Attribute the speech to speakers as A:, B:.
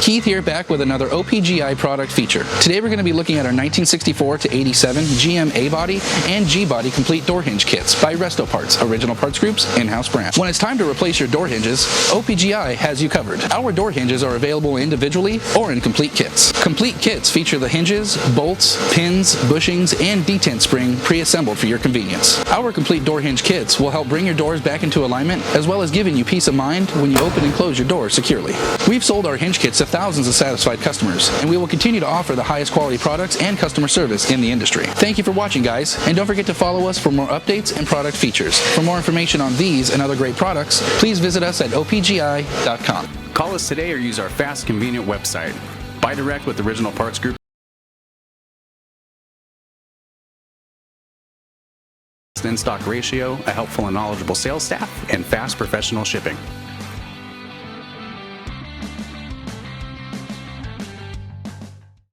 A: Keith here, back with another OPGI product feature. Today we're going to be looking at our 1964 to 87 GM A-Body and G-Body complete door hinge kits by Resto Parts, Original Parts Group's in-house brand. When it's time to replace your door hinges, OPGI has you covered. Our door hinges are available individually or in complete kits. Complete kits feature the hinges, bolts, pins, bushings, and detent spring pre-assembled for your convenience. Our complete door hinge kits will help bring your doors back into alignment, as well as giving you peace of mind when you open and close your door securely. We've sold our hinge kits to thousands of satisfied customers, and we will continue to offer the highest quality products and customer service in the industry. Thank you for watching, guys, and don't forget to follow us for more updates and product features. For more information on these and other great products, please visit us at opgi.com.
B: Call us today or use our fast, convenient website. Buy direct with Original Parts Group. In-stock ratio, a helpful and knowledgeable sales staff, and fast professional shipping.